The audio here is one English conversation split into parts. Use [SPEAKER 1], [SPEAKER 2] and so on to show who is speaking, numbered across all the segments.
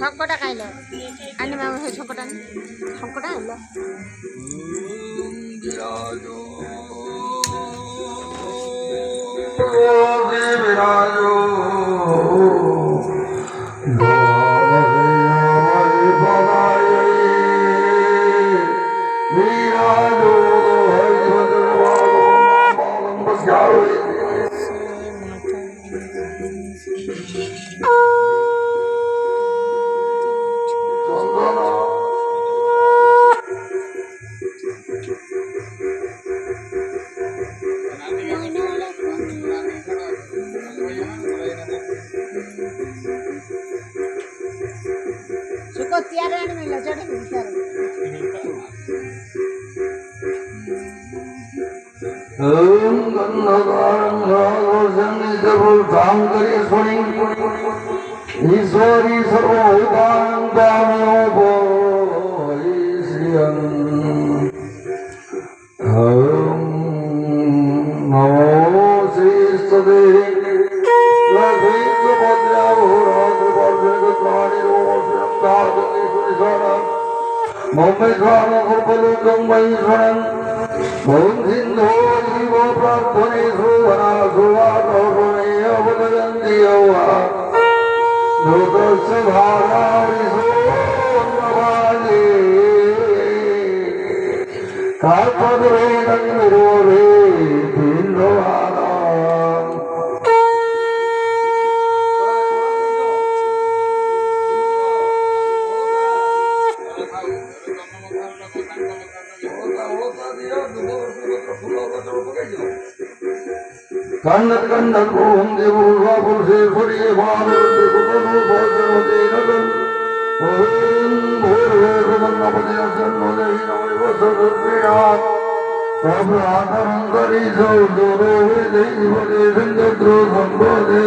[SPEAKER 1] শঙ্কটা খাইলো আনি মামা সেই শঙ্কটা শঙ্কটা হইলো
[SPEAKER 2] বিরাজো ईश्वरी सर्वभूतान्तामयोपरिश्रियम् नमो श्रीस्तदे ओम सिंधो जीव प्रार्थनेषु वनासु वातोपमे अवदयन्ति यौवा नृतस्य भागाविषो नवाजे कार्पद्रेणं विरोधे बिन्दुवानाम् Kandat kandat om devulva pulse puriye bhavarte kutanu bhajamate nagan om bhurve kumanapati asanno dehinamai vasarupiyat prabhataram kari saudoro vedevade sangadro sambhade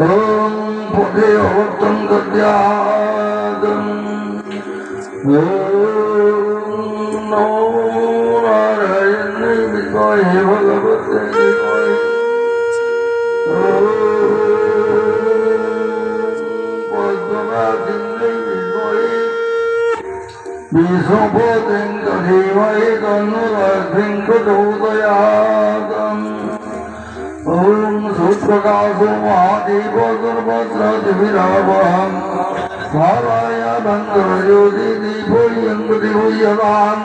[SPEAKER 2] om pade avattam kadyadam om namo narayane vishwaye bhagavate vishwaye om padmanathine vishwaye vishwapaten dhimai tanurasing pradodayadam om suprakaso mahadevo sarvasrativirabham Bhavaya bandhara jyoti dipoyam pradivayadam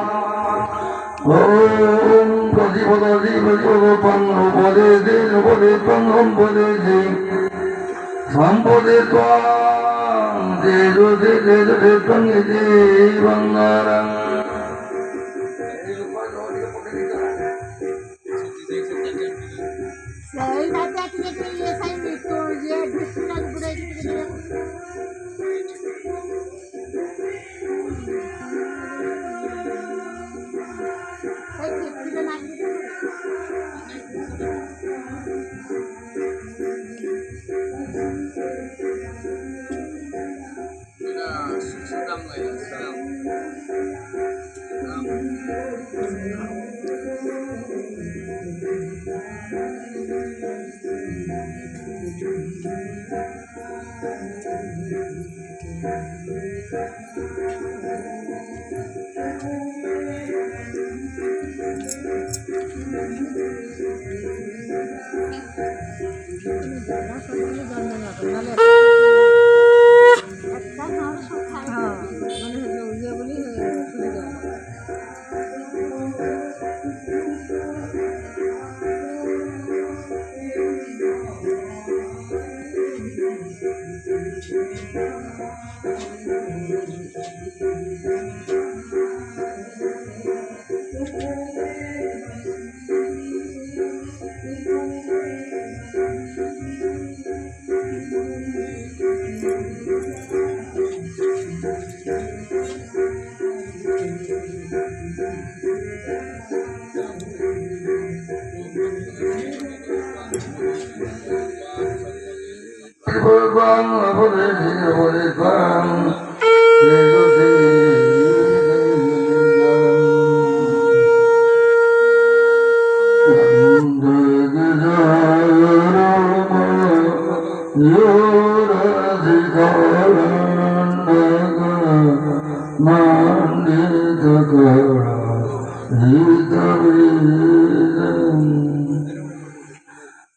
[SPEAKER 2] Om Pradipata Dipajoga Panno Pade Dena Pade Panham Pade Ji Sampade Tvam Dejo Dejo Dejo Dejo Bangaram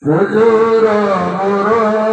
[SPEAKER 2] Rajora